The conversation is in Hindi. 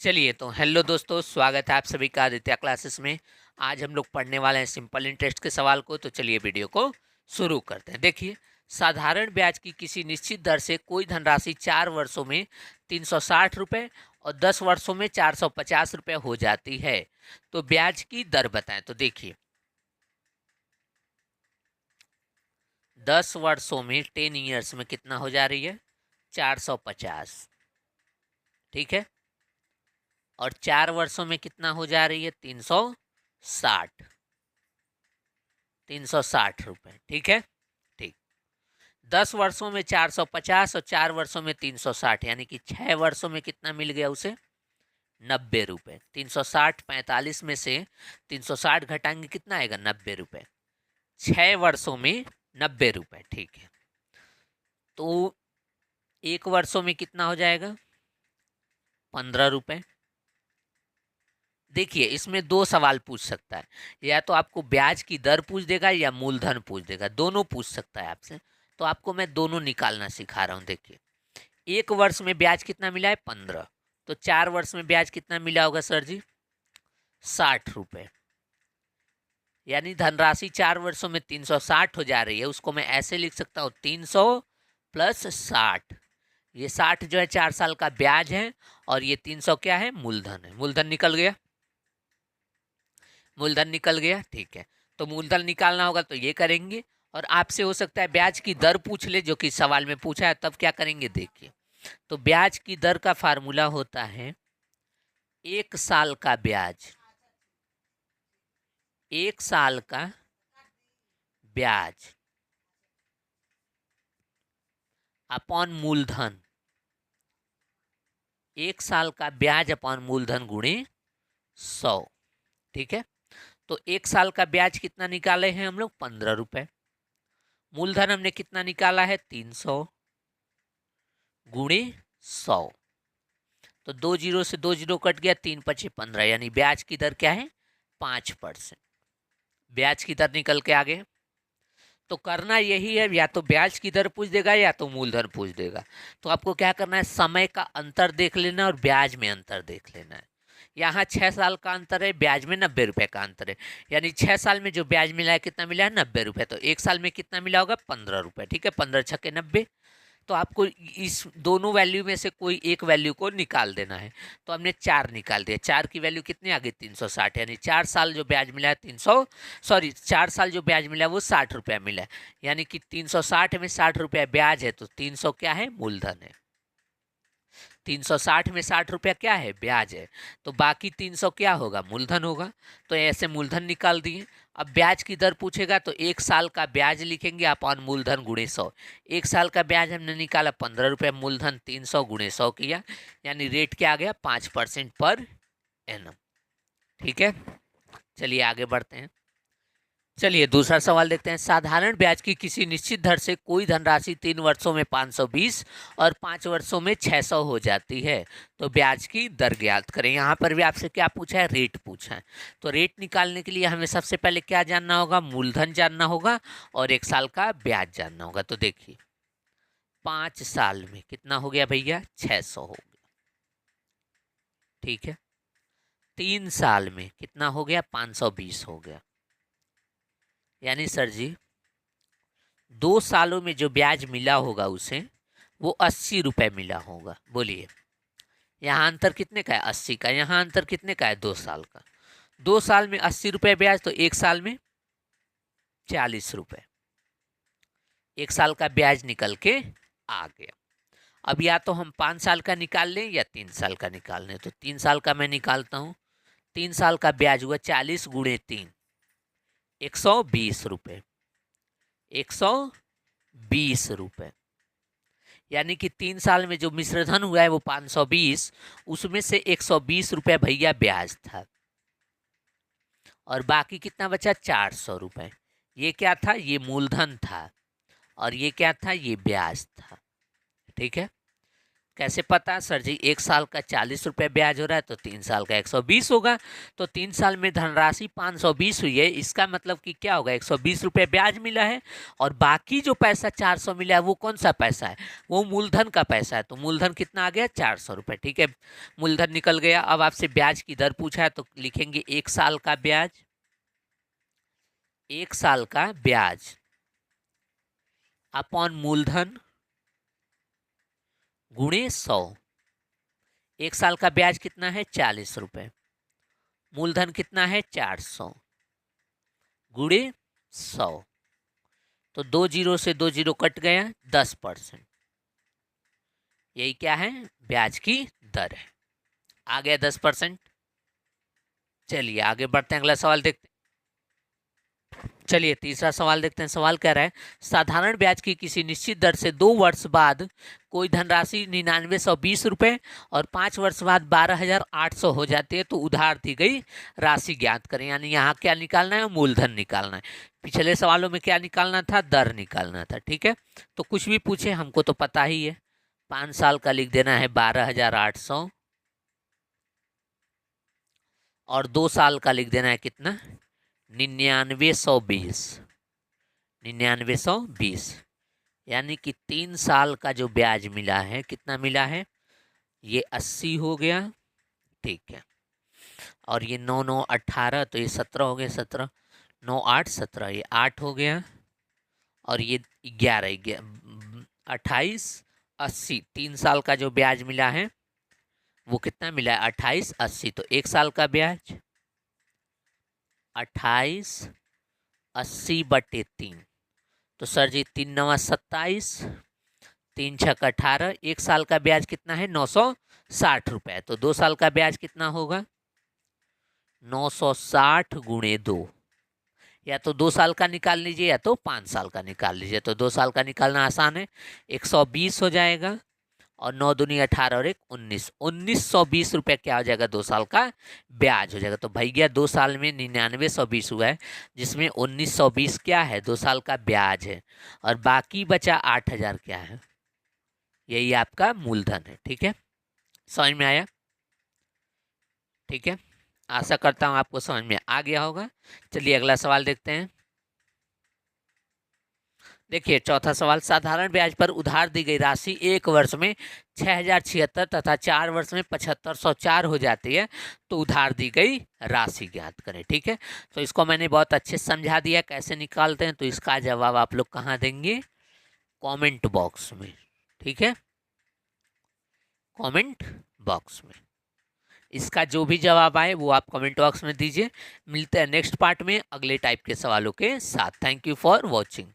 चलिए तो हेलो दोस्तों, स्वागत है आप सभी का आदित्य क्लासेस में। आज हम लोग पढ़ने वाले हैं सिंपल इंटरेस्ट के सवाल को। तो चलिए वीडियो को शुरू करते हैं। देखिए, साधारण ब्याज की किसी निश्चित दर से कोई धनराशि 4 वर्षों में 360 रुपये और 10 वर्षों में 450 रुपये हो जाती है। तो ब्याज की दर बताएं। तो देखिए, 10 वर्षों में 10 ईयर्स में कितना हो जा रही है? 450। ठीक है। और 4 वर्षों में कितना हो जा रही है? 360। 360 रुपये। ठीक है। ठीक। 10 वर्षों में 450 और 4 वर्षों में 360, यानी कि 6 वर्षों में कितना मिल गया उसे? 90 रुपये। 360 45 में से 360 घटाएंगे, कितना आएगा? 90 रुपये। 6 वर्षों में 90 रुपये। ठीक है। तो 1 वर्षों में कितना हो जाएगा? 15 रुपये। देखिए, इसमें दो सवाल पूछ सकता है, या तो आपको ब्याज की दर पूछ देगा या मूलधन पूछ देगा, दोनों पूछ सकता है आपसे। तो आपको मैं दोनों निकालना सिखा रहा हूँ। देखिए, 1 वर्ष में ब्याज कितना मिला है? 15। तो 4 वर्ष में ब्याज कितना मिला होगा सर जी? 60 रुपये। यानी धनराशि 4 वर्षों में 360 हो जा रही है। उसको मैं ऐसे लिख सकता हूँ, 300 प्लस 60। ये 60 जो है 4 साल का ब्याज है, और ये 300 क्या है? मूलधन है। मूलधन निकल गया। मूलधन निकल गया। ठीक है। तो मूलधन निकालना होगा तो ये करेंगे। और आपसे हो सकता है ब्याज की दर पूछ ले, जो कि सवाल में पूछा है, तब क्या करेंगे देखिए। तो ब्याज की दर का फार्मूला होता है 1 साल का ब्याज। 1 साल का ब्याज अपॉन मूलधन। 1 साल का ब्याज अपॉन मूलधन गुणे 100। ठीक है। तो 1 साल का ब्याज कितना निकाले हैं हम लोग? 15 रुपए। मूलधन हमने कितना निकाला है? 300 गुणे 100। तो 2 जीरो से 2 जीरो कट गया, 3 × 5 = 15। यानी ब्याज की दर क्या है? 5%। ब्याज की दर निकल के आ गए। तो करना यही है, या तो ब्याज की दर पूछ देगा या तो मूलधन पूछ देगा। तो आपको क्या करना है? समय का अंतर देख लेना और ब्याज में अंतर देख लेना है। यहाँ 6 साल का अंतर है, ब्याज में 90 रुपये का अंतर है। यानी 6 साल में जो ब्याज मिला है कितना मिला है? 90 रुपये। तो 1 साल में कितना मिला होगा? 15 रुपये। ठीक है। 15×6 = 90। तो आपको इस दोनों वैल्यू में से कोई एक वैल्यू को निकाल देना है। तो हमने 4 निकाल दिया। 4 की वैल्यू कितनी आ गई? 360। यानी 4 साल जो ब्याज मिला है 4 साल जो ब्याज मिला है वो 60 रुपया मिला है। यानी कि 360 में 60 रुपया ब्याज है, तो 300 क्या है? मूलधन है। 360 में 60 रुपया क्या है? ब्याज है। तो बाकी 300 क्या होगा? मूलधन होगा। तो ऐसे मूलधन निकाल दिए। अब ब्याज की दर पूछेगा तो 1 साल का ब्याज लिखेंगे अपॉन मूलधन गुणे 100। 1 साल का ब्याज हमने निकाला 15 रुपये, मूलधन 300 गुणे 100 किया, यानी रेट क्या आ गया? 5% पर एनम। ठीक है। चलिए आगे बढ़ते हैं। चलिए दूसरा सवाल देखते हैं। साधारण ब्याज की किसी निश्चित दर से कोई धनराशि 3 वर्षों में 520 और 5 वर्षों में 600 हो जाती है। तो ब्याज की दर ज्ञात करें। यहाँ पर भी आपसे क्या पूछा है? रेट पूछा है। तो रेट निकालने के लिए हमें सबसे पहले क्या जानना होगा? मूलधन जानना होगा और 1 साल का ब्याज जानना होगा। तो देखिए, 5 साल में कितना हो गया भैया? 600 हो गया। ठीक है। 3 साल में कितना हो गया? 520 हो गया। यानी सर जी, 2 सालों में जो ब्याज मिला होगा उसे, वो 80 रुपये मिला होगा। बोलिए, यहाँ अंतर कितने का है? 80 का। यहाँ अंतर कितने का है? 2 साल का। 2 साल में 80 रुपये ब्याज, तो 1 साल में 40 रुपये। 1 साल का ब्याज निकल के आ गया। अब या तो हम 5 साल का निकाल लें या 3 साल का निकाल लें। तो 3 साल का मैं निकालता हूँ। 3 साल का ब्याज हुआ 40 गुणे 3, 120 रुपये। 120 रुपये। यानी कि 3 साल में जो मिश्रधन हुआ है वो 520, उसमें से 120 रुपये भैया ब्याज था, और बाकी कितना बचा? 400 रुपये। ये क्या था? ये मूलधन था। और ये क्या था? ये ब्याज था। ठीक है। कैसे पता सर जी? 1 साल का 40 रुपये ब्याज हो रहा है तो 3 साल का 120 होगा। तो 3 साल में धनराशि 520 हुई है, इसका मतलब कि क्या होगा? 120 रुपये ब्याज मिला है और बाकी जो पैसा 400 मिला है वो कौन सा पैसा है? वो मूलधन का पैसा है। तो मूलधन कितना आ गया? 400 रुपये। ठीक है, मूलधन निकल गया। अब आपसे ब्याज की दर पूछा है तो लिखेंगे 1 साल का ब्याज, 1 साल का ब्याज अपॉन मूलधन गुणे 100। 1 साल का ब्याज कितना है? 40 रुपये। मूलधन कितना है? 400 गुणे 100। तो 2 जीरो से 2 जीरो कट गया, 10%। यही क्या है? ब्याज की दर है। आ गया 10%। चलिए आगे बढ़ते हैं, अगला सवाल देखते हैं। चलिए तीसरा सवाल देखते हैं। सवाल कह रहा है साधारण ब्याज की किसी निश्चित दर से 2 वर्ष बाद कोई धनराशि 9920 रुपये और 5 वर्ष बाद 12800 हो जाती है तो उधार दी गई राशि ज्ञात करें। यानी यहाँ क्या निकालना है? मूलधन निकालना है। पिछले सवालों में क्या निकालना था? दर निकालना था। ठीक है, तो कुछ भी पूछे हमको तो पता ही है। 5 साल का लिख देना है 12800 और 2 साल का लिख देना है कितना? 9920। 9920 यानी कि 3 साल का जो ब्याज मिला है, कितना मिला है? ये 80 हो गया। ठीक है, और ये 9 9 18 तो ये 17 हो गया। 17 9 8 17 ये 8 हो गया और ये 11 28 80। 3 साल का जो ब्याज मिला है वो कितना मिला है? 28 80। तो 1 साल का ब्याज 28 80/3। तो सर जी 3 9 27, 3 6 18। 1 साल का ब्याज कितना है? 960 रुपये। तो 2 साल का ब्याज कितना होगा? 960 गुणे 2। या तो 2 साल का निकाल लीजिए या तो 5 साल का निकाल लीजिए। तो 2 साल का निकालना आसान है, 120 हो जाएगा और 9 दूनी 18 और 1 19। 1920 रुपये क्या हो जाएगा? 2 साल का ब्याज हो जाएगा। तो भैया 2 साल में 9920 हुआ है, जिसमें 1920 क्या है? 2 साल का ब्याज है और बाकी बचा 8000 क्या है? यही आपका मूलधन है। ठीक है, समझ में आया? ठीक है, आशा करता हूँ आपको समझ में आ गया होगा। चलिए अगला सवाल देखते हैं। देखिए चौथा सवाल, साधारण ब्याज पर उधार दी गई राशि 1 वर्ष में 6076 तथा 4 वर्ष में 7504 हो जाती है तो उधार दी गई राशि ज्ञात करें। ठीक है, तो इसको मैंने बहुत अच्छे से समझा दिया कैसे निकालते हैं। तो इसका जवाब आप लोग कहाँ देंगे? कमेंट बॉक्स में। ठीक है, कमेंट बॉक्स में इसका जो भी जवाब आए वो आप कमेंट बॉक्स में दीजिए। मिलते हैं नेक्स्ट पार्ट में अगले टाइप के सवालों के साथ। Thank you for watching.